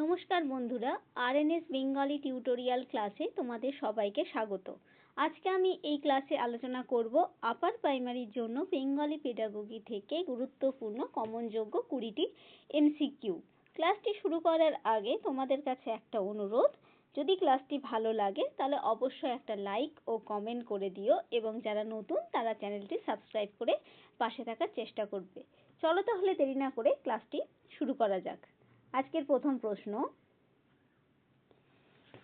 নমস্কার বন্ধুরা, RNase Bengali tutorial ক্লাসে তোমাদের সবাইকে স্বাগত। আজকে আমি এই ক্লাসে আলোচনা করব আপার প্রাইমারির জন্য বেঙ্গলি পেডাগোগি থেকে গুরুত্বপূর্ণ কমনযোগ্য 20টি এমসিকিউ। ক্লাসটি শুরু করার আগে তোমাদের কাছে একটা অনুরোধ, যদি ক্লাসটি ভালো লাগে তাহলে অবশ্যই একটা লাইক ও কমেন্ট করে দিও এবং যারা নতুন তারা চ্যানেলটি সাবস্ক্রাইব করে পাশে থাকার চেষ্টা করবে। চলো তাহলে দেরি না করে ক্লাসটি শুরু করা যাক। আজকের প্রথম প্রশ্ন,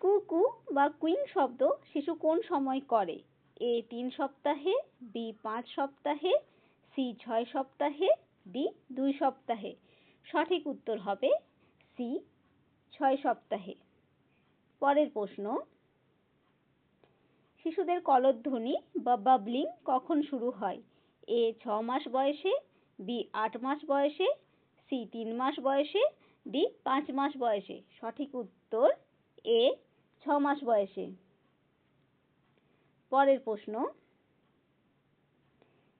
কুকু বা কুইং শব্দ শিশু কোন সময় করে? এ 3 সপ্তাহে, বি 5 সপ্তাহে, সি 6 সপ্তাহে, ডি 2 সপ্তাহে। সঠিক উত্তর হবে সি 6 সপ্তাহে। পরের প্রশ্ন, শিশুদের কলধ্বনি বা বাবলিং কখন শুরু হয়? এ 6 মাস বয়সে, বি 8 মাস বয়সে, সি 3 মাস বয়সে, ডি 5 মাস বয়সে। সঠিক উত্তর এ 6 মাস বয়সে। পরের প্রশ্ন,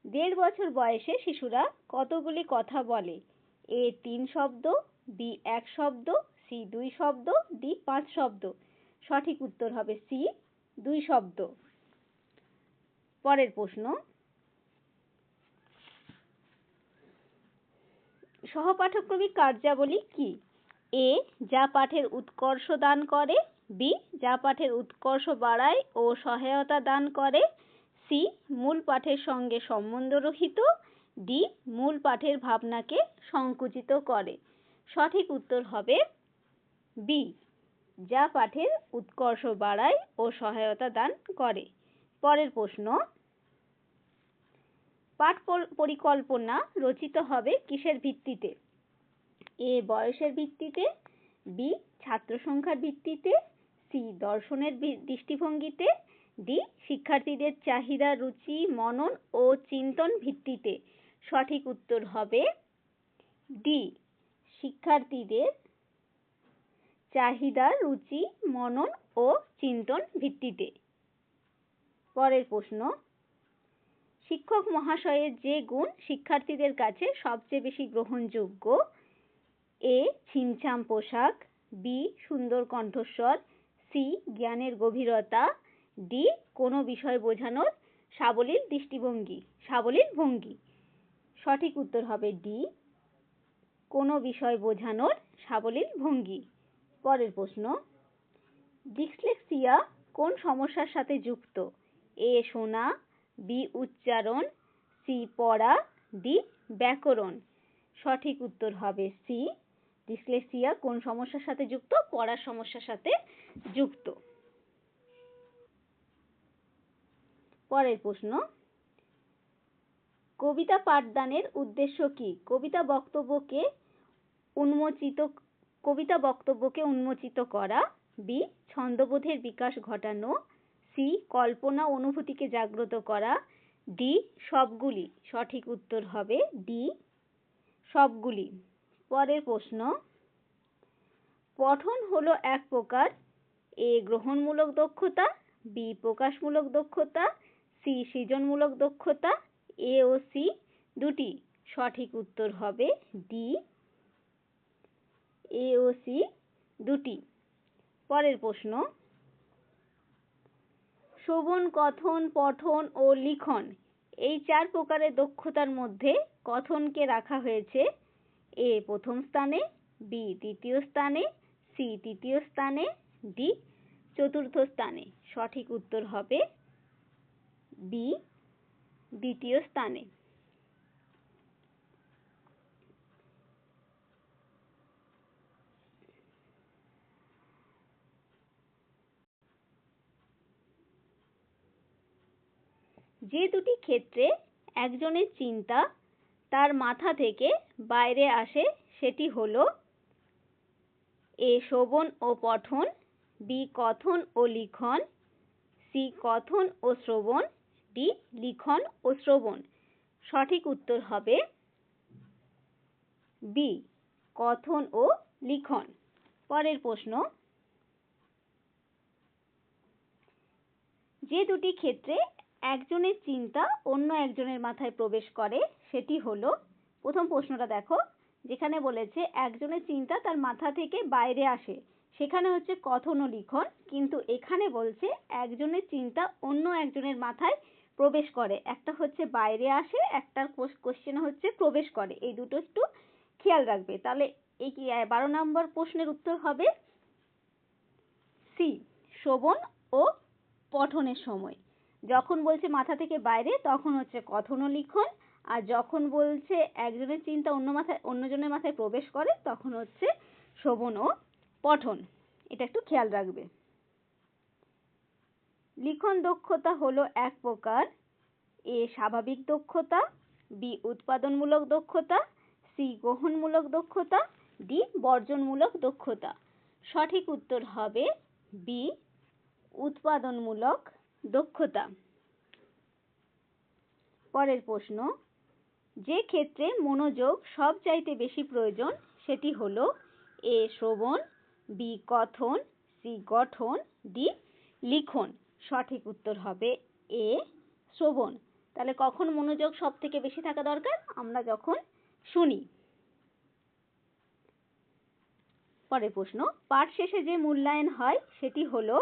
1.5 বছর বয়সে শিশুরা কতগুলি কথা বলে? এ 3 শব্দ, বি 1 শব্দ, সি 2 শব্দ, ডি 5 শব্দ। সঠিক উত্তর হবে সি 2 শব্দ। পরের প্রশ্ন, সহপাঠক্রমিক কার্যাবলী কি? এ যা পাঠের উৎকর্ষ দান করে, বি যা পাঠের উৎকর্ষ বাড়ায় ও সহায়তা দান করে, সি মূল পাঠের সঙ্গে সম্বন্ধরহিত, ডি মূল পাঠের ভাবনাকে সংকুচিত করে। সঠিক উত্তর হবে বি যা পাঠের উৎকর্ষ বাড়ায় ও সহায়তা দান করে। পরের প্রশ্ন, পাঠ পরিকল্পনা রচিত হবে কিসের ভিত্তিতে? এ বয়সের ভিত্তিতে, বি ছাত্র সংখ্যার ভিত্তিতে, সি দর্শনের দৃষ্টিভঙ্গিতে, ডি শিক্ষার্থীদের চাহিদা, রুচি, মনন ও চিন্তন ভিত্তিতে। সঠিক উত্তর হবে ডি শিক্ষার্থীদের চাহিদা, রুচি, মনন ও চিন্তন ভিত্তিতে। পরের প্রশ্ন, শিক্ষক মহাশয়ের যে গুণ শিক্ষার্থীদের কাছে সবচেয়ে বেশি গ্রহণযোগ্য? এ ছিমছাম পোশাক, বি সুন্দর কণ্ঠস্বর, সি জ্ঞানের গভীরতা, ডি কোনো বিষয় বোঝানোর সাবলীল ভঙ্গি। সঠিক উত্তর হবে ডি কোনো বিষয় বোঝানোর সাবলীল ভঙ্গি। পরের প্রশ্ন, ডিসলেক্সিয়া কোন সমস্যার সাথে যুক্ত? এ শোনা, বি উচ্চারণ, সি পড়া, ডি ব্যাকরণ। সঠিক উত্তর হবে সি ডিসলেক্সিয়া কোন সমস্যার সাথে যুক্ত? পড়ার সমস্যার সাথে যুক্ত। পরের প্রশ্ন, কবিতা পাঠদানের উদ্দেশ্য কি? কবিতা বক্তব্যকে উন্মোচিত করা, বি ছন্দবোধের বিকাশ ঘটানো, সি কল্পনা অনুভূতিকে জাগ্রত করা, ডি সবগুলি। সঠিক উত্তর হবে ডি সবগুলি। পরের প্রশ্ন, পঠন হলো এক প্রকার এ গ্রহণমূলক দক্ষতা, বি প্রকাশমূলক দক্ষতা, সি সৃজনমূলক দক্ষতা, এ ও সি দুটি। সঠিক উত্তর হবে ডি এ ও সি দুটি। পরের প্রশ্ন, শ্রবণ, কথন, পঠন ও লিখন এই 4 প্রকারের দক্ষতার মধ্যে কথনকে রাখা হয়েছে এ প্রথম স্থানে, বি দ্বিতীয় স্থানে, সি তৃতীয় স্থানে, ডি চতুর্থ স্থানে। সঠিক উত্তর হবে বি দ্বিতীয় স্থানে। যে দুটি ক্ষেত্রে একজনের চিন্তা তার মাথা থেকে বাইরে আসে সেটি হলো এ শ্রবণ ও পঠন, বি কথন ও লিখন, সি কথন ও শ্রবণ, ডি লিখন ও শ্রবণ। সঠিক উত্তর হবে বি কথন ও লিখন। পরের প্রশ্ন, যে দুটি ক্ষেত্রে একজনের চিন্তা অন্য একজনের মাথায় প্রবেশ করে সেটি হলো, প্রথম প্রশ্নটা দেখো, যেখানে বলেছে একজনের চিন্তা তার মাথা থেকে বাইরে আসে, সেখানে হচ্ছে কথন ও লিখন, কিন্তু এখানে বলছে একজনের চিন্তা অন্য একজনের মাথায় প্রবেশ করে। একটা হচ্ছে বাইরে আসে, একটা কোশ্চেন হচ্ছে প্রবেশ করে। এই দুটো একটু খেয়াল রাখবে। তাহলে এই 12 নম্বর প্রশ্নের উত্তর হবে সি, শ্রবণ ও পঠনের সময়। যখন বলছে মাথা থেকে বাইরে তখন হচ্ছে কথন ও লিখন, আর যখন বলছে একজনের চিন্তা অন্যজনের মাথায় প্রবেশ করে তখন হচ্ছে শ্রবণ ও পঠন। এটা একটু খেয়াল রাখবে। লিখন দক্ষতা হলো এক প্রকার: এ স্বাভাবিক দক্ষতা, বি উৎপাদনমূলক দক্ষতা, সি গ্রহণমূলক দক্ষতা, ডি বর্জনমূলক দক্ষতা। সঠিক উত্তর হবে বি উৎপাদনমূলক দক্ষতা। পরের প্রশ্ন, যে ক্ষেত্রে মনোযোগ সবচাইতে বেশি প্রয়োজন সেটি হলো এ শ্রবণ, বি কথন, সি গঠন, ডি লিখন। সঠিক উত্তর হবে এ শ্রবণ। তাহলে কখন মনোযোগ সব থেকে বেশি থাকা দরকার? আমরা যখন শুনি। পরের প্রশ্ন, পাঠ শেষে যে মূল্যায়ন হয় সেটি হলো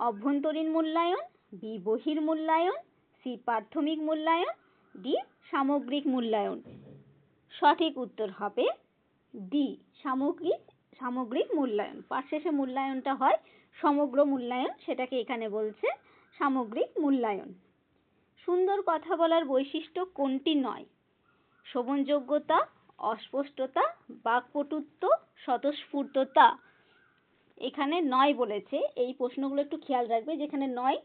অভ্যন্তরীণ মূল্যায়ন, বি বহির্মূল্যায়ন, সি প্রাথমিক মূল্যায়ন, ডি সামগ্রিক মূল্যায়ন। সঠিক উত্তর হবে ডি সামগ্রিক মূল্যায়ন। পাঠ শেষে মূল্যায়নটা হয় সমগ্র মূল্যায়ন, সেটাকে এখানে বলছে সামগ্রিক মূল্যায়ন। সুন্দর কথা বলার বৈশিষ্ট্য কোনটি নয়? শ্রবণযোগ্যতা, অস্পষ্টতা, বাকপটুত্ব, স্বতঃস্ফূর্ততা। এখানে নয় বলেছে। এই প্রশ্নগুলো একটু খেয়াল রাখবে যেখানে নয়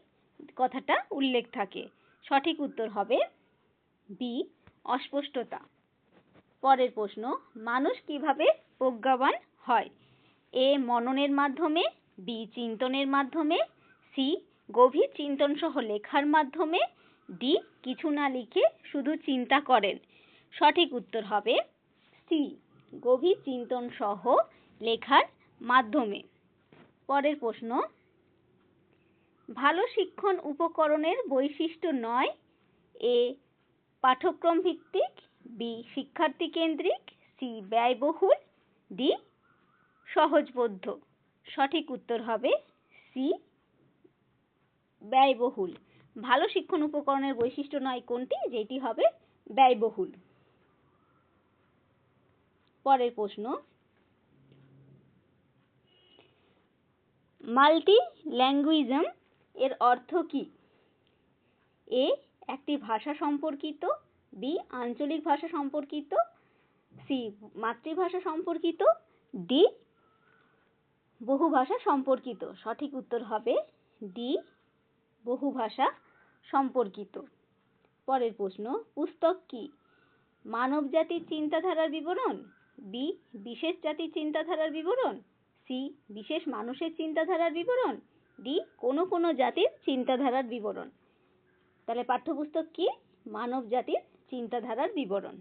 কথাটা উল্লেখ থাকে। সঠিক উত্তর হবে বি অস্পষ্টতা। পরের প্রশ্ন, মানুষ কিভাবে প্রজ্ঞাবান হয়? এ মননের মাধ্যমে, বি চিন্তনের মাধ্যমে, সি গভীর চিন্তন সহ লেখার মাধ্যমে, ডি কিছু না লিখে শুধু চিন্তা করেন। সঠিক উত্তর হবে সি গভীর চিন্তন সহ লেখার মাধ্যমে। পরের প্রশ্ন, ভালো শিক্ষণ উপকরণের বৈশিষ্ট্য নয় এ পাঠ্যক্রম ভিত্তিক, বি শিক্ষার্থী কেন্দ্রিক, সি ব্যয়বহুল, ডি সহজবোধ্য। সঠিক উত্তর হবে সি ব্যয়বহুল। ভালো শিক্ষণ উপকরণের বৈশিষ্ট্য নয় কোনটি? যেটি হবে ব্যয়বহুল। পরের প্রশ্ন, মাল্টি ল্যাঙ্গুইজম এর অর্থ কি? এ একটি ভাষা সম্পর্কিত, বি আঞ্চলিক ভাষা সম্পর্কিত, সি মাতৃভাষা সম্পর্কিত, ডি বহুভাষা সম্পর্কিত। সঠিক উত্তর হবে ডি বহুভাষা সম্পর্কিত। পরের প্রশ্ন, পুস্তক কি? মানব জাতির চিন্তাধারার বিবরণ, বি বিশেষ জাতির চিন্তাধারার বিবরণ, সি বিশেষ মানুষের চিন্তাধারার বিবরণ, ডি কোনো কোনো জাতির চিন্তাধারার বিবরণ। তাহলে পাঠ্যপুস্তক কি? মানব জাতির চিন্তাধারার বিবরণ।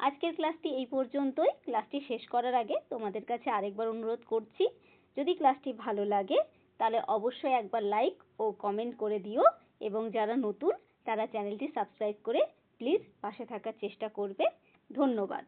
আজকের ক্লাসটি এই পর্যন্তই। ক্লাসটি শেষ করার আগে তোমাদের কাছে আরেকবার অনুরোধ করছি, যদি ক্লাসটি ভালো লাগে তাহলে অবশ্যই একবার লাইক ও কমেন্ট করে দিও, এবং যারা নতুন তারা চ্যানেলটি সাবস্ক্রাইব করে প্লিজ পাশে থাকার চেষ্টা করবে। ধন্যবাদ।